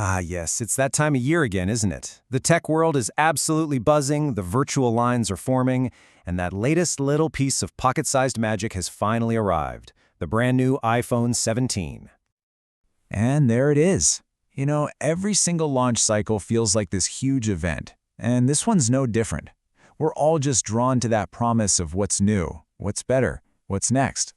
Ah, yes, it's that time of year again, isn't it? The tech world is absolutely buzzing, the virtual lines are forming, and that latest little piece of pocket-sized magic has finally arrived, the brand new iPhone 17. And there it is. Every single launch cycle feels like this huge event, and this one's no different. We're all just drawn to that promise of what's new, what's better, what's next.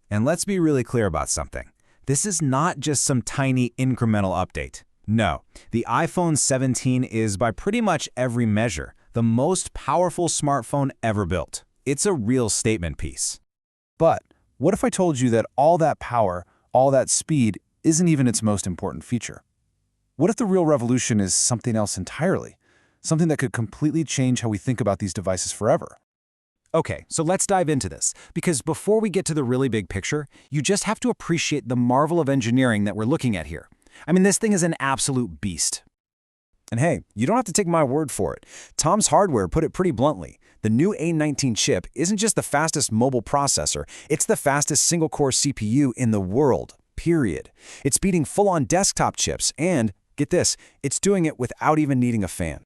And let's be really clear about something. This is not just some tiny incremental update. No, the iPhone 17 is, by pretty much every measure, the most powerful smartphone ever built. It's a real statement piece. But what if I told you that all that power, all that speed, isn't even its most important feature? What if the real revolution is something else entirely? Something that could completely change how we think about these devices forever? Okay, so let's dive into this, because before we get to the really big picture, you just have to appreciate the marvel of engineering that we're looking at here. I mean, this thing is an absolute beast. And hey, you don't have to take my word for it. Tom's Hardware put it pretty bluntly. The new A19 chip isn't just the fastest mobile processor, it's the fastest single-core CPU in the world, period. It's beating full-on desktop chips, and, get this, it's doing it without even needing a fan.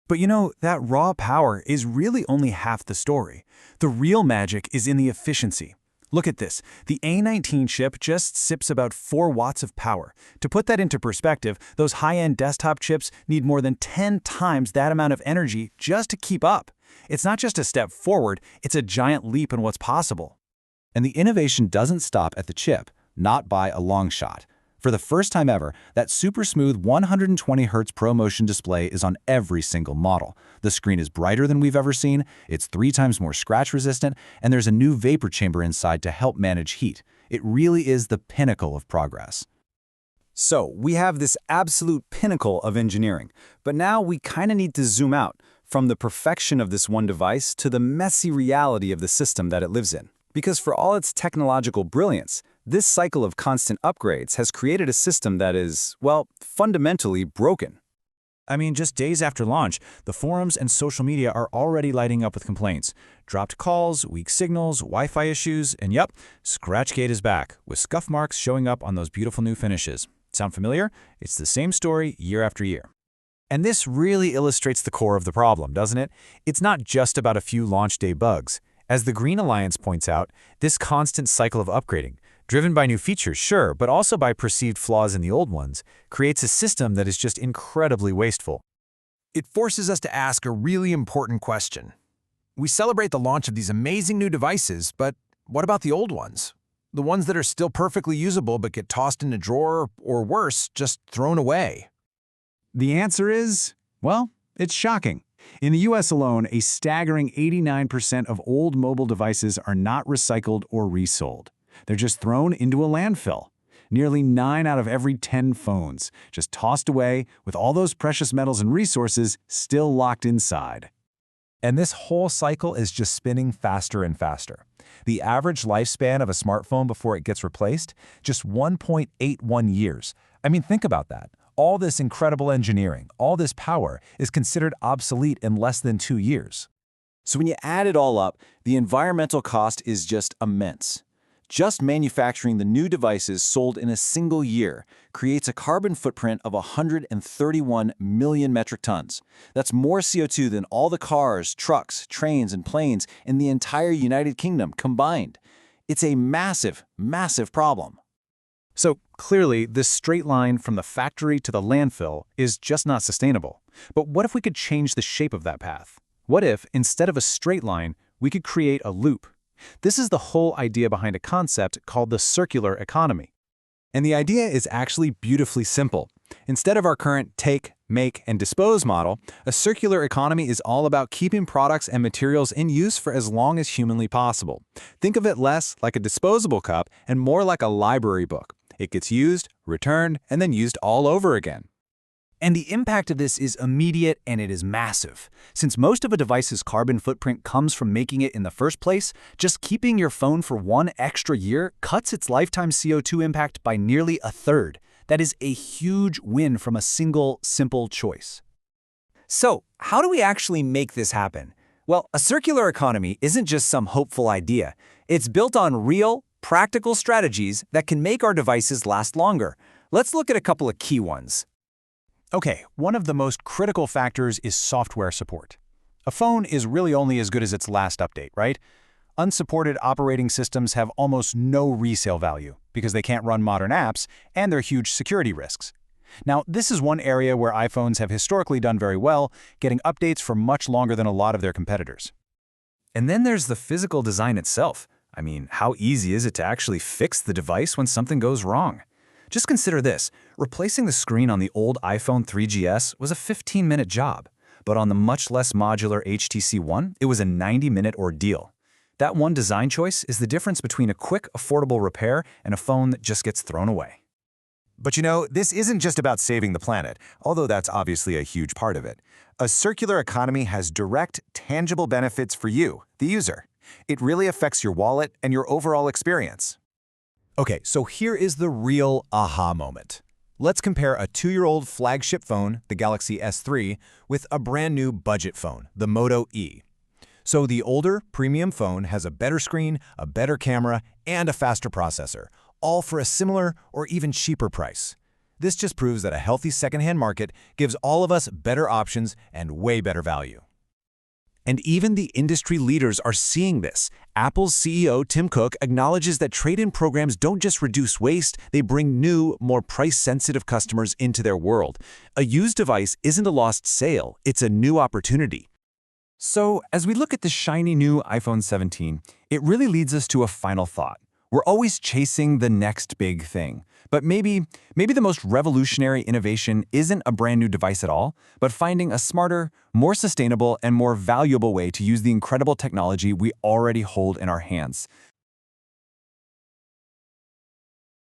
But that raw power is really only half the story. The real magic is in the efficiency. Look at this. The A19 chip just sips about 4 watts of power. To put that into perspective, those high-end desktop chips need more than 10 times that amount of energy just to keep up. It's not just a step forward, it's a giant leap in what's possible. And the innovation doesn't stop at the chip, not by a long shot. For the first time ever, that super smooth 120Hz ProMotion display is on every single model. The screen is brighter than we've ever seen, it's 3 times more scratch resistant, and there's a new vapor chamber inside to help manage heat. It really is the pinnacle of progress. So, we have this absolute pinnacle of engineering, but now we kind of need to zoom out from the perfection of this one device to the messy reality of the system that it lives in. Because for all its technological brilliance, this cycle of constant upgrades has created a system that is, well, fundamentally broken. I mean, just days after launch, the forums and social media are already lighting up with complaints. Dropped calls, weak signals, Wi-Fi issues, and yep, Scratchgate is back, with scuff marks showing up on those beautiful new finishes. Sound familiar? It's the same story year after year. And this really illustrates the core of the problem, doesn't it? It's not just about a few launch day bugs. As the Green Alliance points out, this constant cycle of upgrading, driven by new features, sure, but also by perceived flaws in the old ones, creates a system that is just incredibly wasteful. It forces us to ask a really important question. We celebrate the launch of these amazing new devices, but what about the old ones? The ones that are still perfectly usable but get tossed in a drawer, or worse, just thrown away. The answer is, well, it's shocking. In the US alone, a staggering 89% of old mobile devices are not recycled or resold. They're just thrown into a landfill. Nearly 9 out of every 10 phones, just tossed away with all those precious metals and resources still locked inside. And this whole cycle is just spinning faster and faster. The average lifespan of a smartphone before it gets replaced, just 1.81 years. I mean, think about that. All this incredible engineering, all this power is considered obsolete in less than 2 years. So when you add it all up, the environmental cost is just immense. Just manufacturing the new devices sold in a single year creates a carbon footprint of 131 million metric tons. That's more CO2 than all the cars, trucks, trains, and planes in the entire United Kingdom combined. It's a massive, massive problem. So clearly, this straight line from the factory to the landfill is just not sustainable. But what if we could change the shape of that path? What if, instead of a straight line, we could create a loop? This is the whole idea behind a concept called the circular economy. And the idea is actually beautifully simple. Instead of our current take, make, and dispose model, a circular economy is all about keeping products and materials in use for as long as humanly possible. Think of it less like a disposable cup and more like a library book. It gets used, returned, and then used all over again. And the impact of this is immediate and it is massive. Since most of a device's carbon footprint comes from making it in the first place, just keeping your phone for 1 extra year cuts its lifetime CO2 impact by nearly a third. That is a huge win from a single, simple choice. So, how do we actually make this happen? Well, a circular economy isn't just some hopeful idea. It's built on real, practical strategies that can make our devices last longer. Let's look at a couple of key ones. Okay, one of the most critical factors is software support. A phone is really only as good as its last update, right? Unsupported operating systems have almost no resale value because they can't run modern apps and they're huge security risks. Now, this is one area where iPhones have historically done very well, getting updates for much longer than a lot of their competitors. And then there's the physical design itself. I mean, how easy is it to actually fix the device when something goes wrong? Just consider this. Replacing the screen on the old iPhone 3GS was a 15-minute job, but on the much less modular HTC One, it was a 90-minute ordeal. That one design choice is the difference between a quick, affordable repair and a phone that just gets thrown away. But you know, this isn't just about saving the planet, although that's obviously a huge part of it. A circular economy has direct, tangible benefits for you, the user. It really affects your wallet and your overall experience. Okay, so here is the real aha moment. Let's compare a 2-year-old flagship phone, the Galaxy S3, with a brand new budget phone, the Moto E. So the older, premium phone has a better screen, a better camera, and a faster processor, all for a similar or even cheaper price. This just proves that a healthy secondhand market gives all of us better options and way better value. And even the industry leaders are seeing this. Apple's CEO Tim Cook acknowledges that trade-in programs don't just reduce waste, they bring new, more price-sensitive customers into their world. A used device isn't a lost sale, it's a new opportunity. So, as we look at the shiny new iPhone 17, it really leads us to a final thought. We're always chasing the next big thing. But maybe the most revolutionary innovation isn't a brand new device at all, but finding a smarter, more sustainable, and more valuable way to use the incredible technology we already hold in our hands.